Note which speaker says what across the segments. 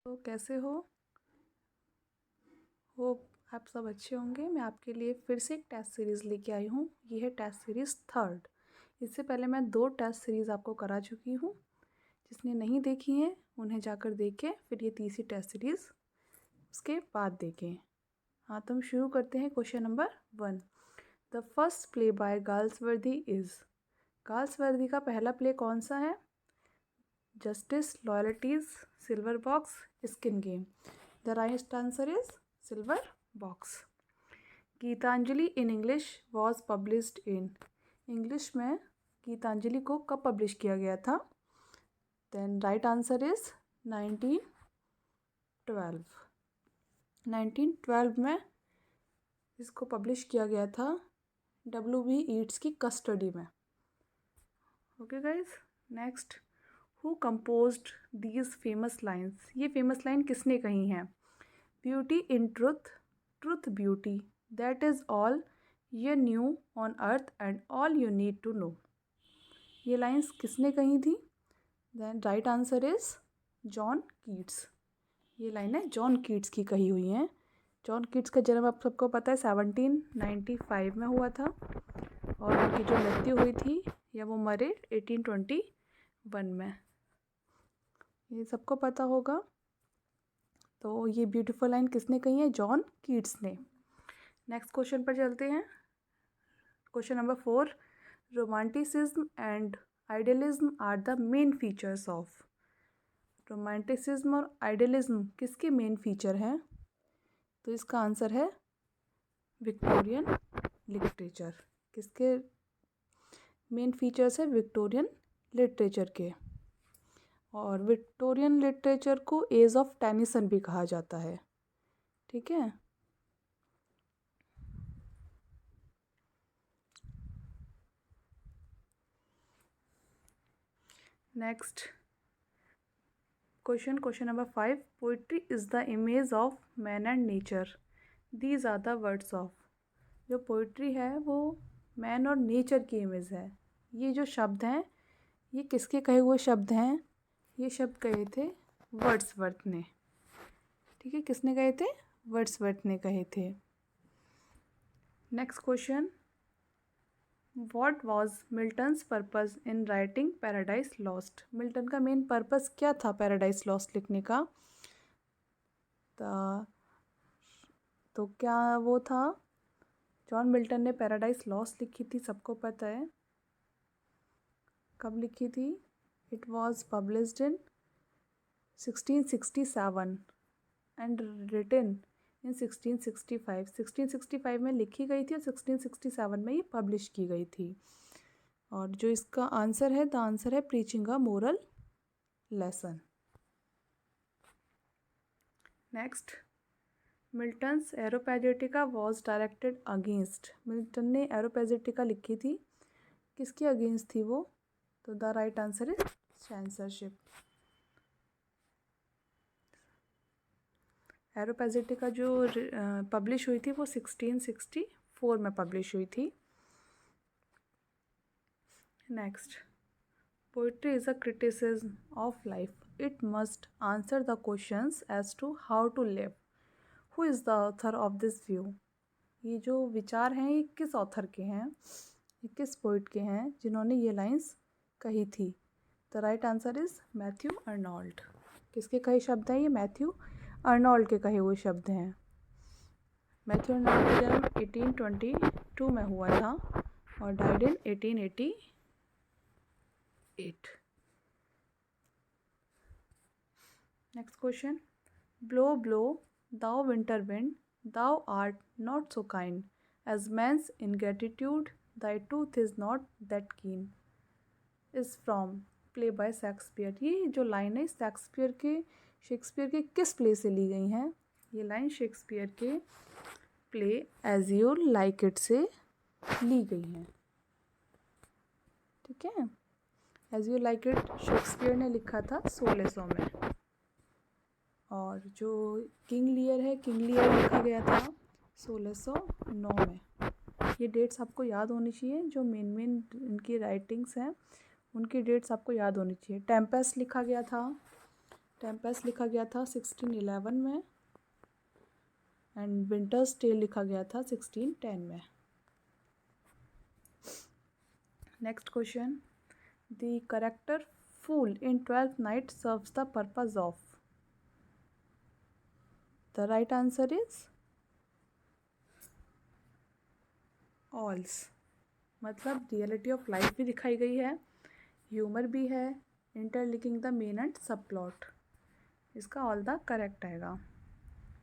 Speaker 1: तो कैसे हो? होप आप सब अच्छे होंगे। मैं आपके लिए फिर से एक टेस्ट सीरीज़ लेके आई हूँ। ये है टेस्ट सीरीज़ थर्ड। इससे पहले मैं 2 टेस्ट सीरीज़ आपको करा चुकी हूँ। जिसने नहीं देखी हैं उन्हें जाकर देखें, फिर ये तीसरी टेस्ट सीरीज़ उसके बाद देखें। हाँ, तो हम शुरू करते हैं। Question number 1, the first play by Galsworthy is. Galsworthy का पहला प्ले कौन सा है? Justice, Loyalties, Silver Box, Skin Game. The right answer is Silver Box. Gitanjali in English was published in. English में गीतांजलि को कब पब्लिश किया गया था? Then right answer is 1912। 1912 में इसको पब्लिश किया गया था W.B. ईट्स की कस्टडी में। Okay guys, next, who composed these famous lines. ये फेमस लाइन किसने कही हैं? Beauty in truth, truth beauty, that is all you knew on earth and all you need to know. ये lines किसने कही थी? Then right answer is John Keats. ये लाइनें जॉन कीट्स की कही हुई हैं। जॉन कीट्स का जन्म आप सबको पता है 1795 में हुआ था, और उनकी जो मृत्यु हुई थी या वो मरे 1821 में। ये सबको पता होगा। तो ये ब्यूटीफुल लाइन किसने कही है? जॉन कीट्स ने। नेक्स्ट क्वेश्चन पर चलते हैं। Question number 4, romanticism and idealism are the main features of. Romanticism और आइडियलिज्म किसके मेन फीचर हैं? तो इसका आंसर है विक्टोरियन लिटरेचर। किसके मेन फीचर्स है? विक्टोरियन लिटरेचर के। और विक्टोरियन लिटरेचर को एज ऑफ टेनिसन भी कहा जाता है। ठीक है। Next question number 5, poetry is the image of man and nature, these are the words of. जो पोइट्री है वो मैन और नेचर की इमेज है। ये जो शब्द हैं ये किसके कहे हुए शब्द हैं? ये शब्द कहे थे वर्ड्सवर्थ ने। ठीक है, किसने कहे थे? वर्ड्सवर्थ ने कहे थे। Next question, what was Milton's purpose in writing paradise lost. Milton का मेन पर्पस क्या था पैराडाइज लॉस्ट लिखने का? तो क्या वो था? जॉन मिल्टन ने पैराडाइज लॉस्ट लिखी थी, सबको पता है। कब लिखी थी? It was published in 1667 and written in 1665। 1665 में लिखी गई थी और 1667 में ये पब्लिश की गई थी। और जो इसका आंसर है, द आंसर है preaching a moral lesson. Next, Milton's Areopagitica was directed against. Milton ने एरोपैजेटिका लिखी थी, किसके अगेंस्ट थी वो? तो the right answer is censorship. Areopagitica जो पब्लिश हुई थी वो 1664 में पब्लिश हुई थी। Next, poetry is a criticism of life, it must answer the questions as to how to live. Who is the author of this view. ये जो विचार हैं ये किस ऑथर के हैं? ये किस पोइट के हैं जिन्होंने ये लाइंस कही थी? The right answer is Matthew Arnold. किसके कहे शब्द हैं ये? मैथ्यू अर्नोल्ड के कहे हुए शब्द हैं। मैथ्यू अर्नोल्ड का जन्म 1822 में हुआ था और died in 1888। Next question, blow blow thou winter wind, thou art not so kind, as man's ingratitude thy tooth is not that keen, is from play by Shakespeare. ये जो लाइन है Shakespeare के किस प्ले से ली गई हैं? ये लाइन शेक्सपियर के play As You Like It से ली गई हैं। ठीक है, As You Like It Shakespeare ने लिखा था 1600 में। और जो किंग लियर है, किंग लियर लिखा गया था 1609 में। ये डेट्स आपको याद होनी चाहिए। जो मेन इनकी राइटिंग्स हैं उनकी डेट्स आपको याद होनी चाहिए। टेम्पेस्ट लिखा गया था टेम्पेस्ट लिखा गया था 1611 में एंड विंटर्स टेल लिखा गया था 1610 में। Next question, the character fool in Twelfth Night serves the purpose of. The right answer is all's, मतलब रियलिटी ऑफ लाइफ भी दिखाई गई है, ह्यूमर भी है, इंटरलिंकिंग द मेन एंड सब प्लॉट, इसका ऑल द करेक्ट आएगा।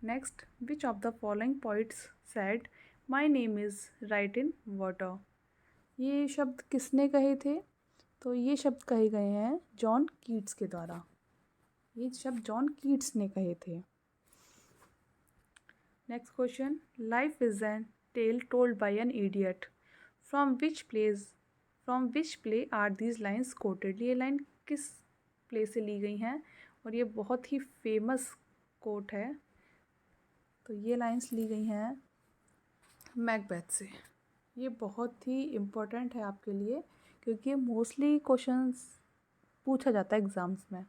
Speaker 1: Next, which of the following poets said my name is right in water. ये शब्द किसने कहे थे? तो ये शब्द कहे गए हैं जॉन कीट्स के द्वारा, ये शब्द जॉन कीट्स ने कहे थे। Next question, life is an tale told by an idiot from which play are these lines quoted. ये लाइन किस प्ले से ली गई हैं और ये बहुत ही फेमस कोट है, तो ये लाइन्स ली गई हैं मैकबेथ से। ये बहुत ही इम्पोर्टेंट है आपके लिए क्योंकि ये मोस्टली क्वेश्चंस पूछा जाता है एग्ज़ाम्स में।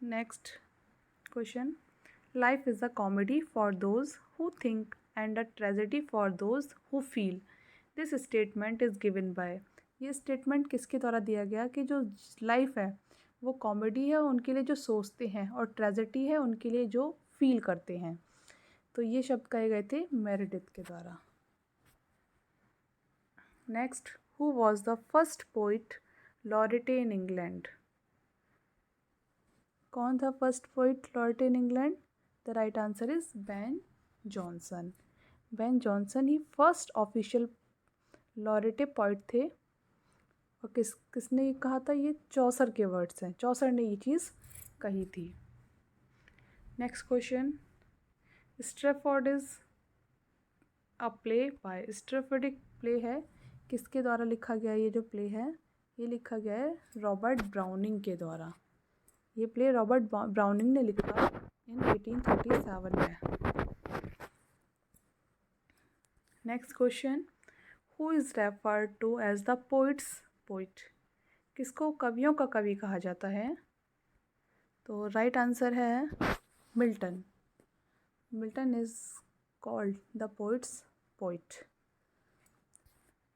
Speaker 1: Next question, life is a comedy for those who think and a tragedy for those who feel. This statement is given by. ये स्टेटमेंट किसके द्वारा दिया गया कि जो लाइफ है वो कॉमेडी है उनके लिए जो सोचते हैं और ट्रेजेडी है उनके लिए जो फील करते हैं। तो ये शब्द कहे गए थे मेरेडिथ के द्वारा। Next, who was the first poet laureate in England. कौन था first poet laureate in England? The right answer is Ben Jonson. Ben Jonson ही फर्स्ट ऑफिशियल लॉरेटे पोइट थे। और किसने ये कहा था? ये चौसर के वर्ड्स हैं, चौसर ने ये चीज़ कही थी। Next question, Strafford is a play by. Strafford एक प्ले है, किसके द्वारा लिखा गया? ये जो प्ले है ये लिखा गया है रॉबर्ट ब्राउनिंग के द्वारा। ये प्ले रॉबर्ट ब्राउनिंग ने लिखा इन 1837 में। Next question, who is referred to as the poet's poet. किसको कवियों का कवि कहा जाता है? तो राइट आंसर है Milton. Milton is called the poet's poet.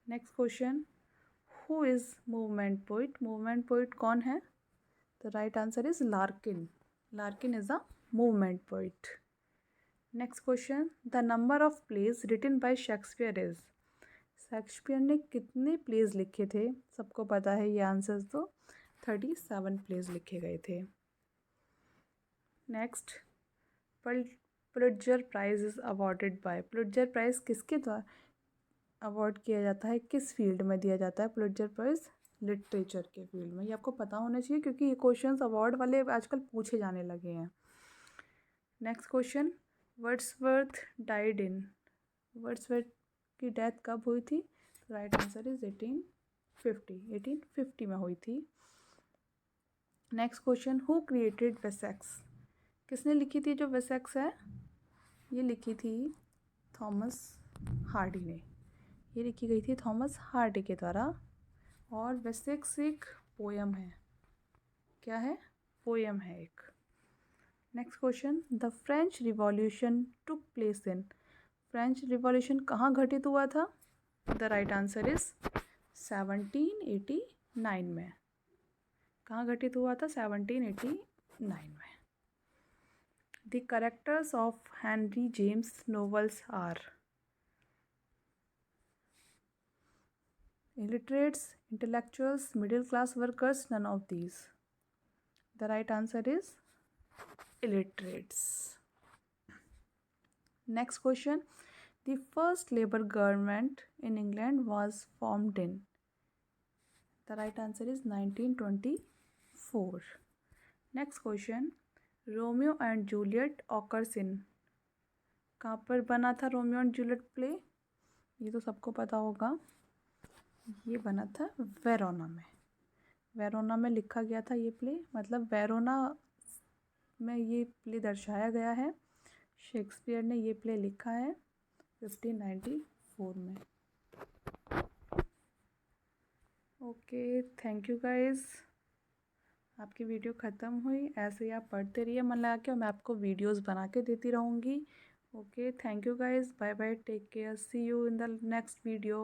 Speaker 1: Next question, who is movement poet. Movement poet कौन है? The right answer is Larkin. Larkin is a movement poet. Next question, the number of plays written by Shakespeare is। Shakespeare ने कितने pledge लिखे थे? सबको पता है ये आंसर्स, तो 37 प्लेज लिखे गए थे। Next, Pulitzer Prize is awarded by. Pulitzer Prize किसके द्वारा अवॉर्ड किया जाता है, किस फील्ड में दिया जाता है पुलिट्जर प्राइज? लिटरेचर के फील्ड में। ये आपको पता होना चाहिए क्योंकि ये क्वेश्चंस अवार्ड वाले आजकल पूछे जाने लगे हैं। Next question, Wordsworth died in. Wordsworth की डेथ कब हुई थी? राइट आंसर इज 1850 में हुई थी। Next question, who created Wessex. किसने लिखी थी जो वेसेक्स है? ये लिखी थी थॉमस हार्डी ने। ये लिखी गई थी थॉमस हार्डी के द्वारा। और वेसेक्स एक पोयम है। क्या है? पोयम है एक। Next question, the French revolution took place in. French revolution कहाँ घटित हुआ था? द राइट आंसर इज 1789 में। कहाँ घटित हुआ था? 1789 में। The characters of Henry James novels are. illiterates, intellectuals, middle class workers, none of these. The right answer is illiterates. Next question, the first labor government in England was formed in। The right answer is 1924. Next question, Romeo and Juliet occurs in। कहाँ पर बना था Romeo and Juliet play? ये तो सबको पता होगा, ये बना था वेरोना में। वेरोना में लिखा गया था ये प्ले, मतलब वेरोना में ये प्ले दर्शाया गया है। शेक्सपियर ने ये प्ले लिखा है 1594 में। Okay, thank you guys. आपकी वीडियो ख़त्म हुई, ऐसे ही आप पढ़ते रहिए मन लगा के, और मैं आपको वीडियोस बना के देती रहूँगी। Okay, thank you guys, bye bye, take care, see you in the next video.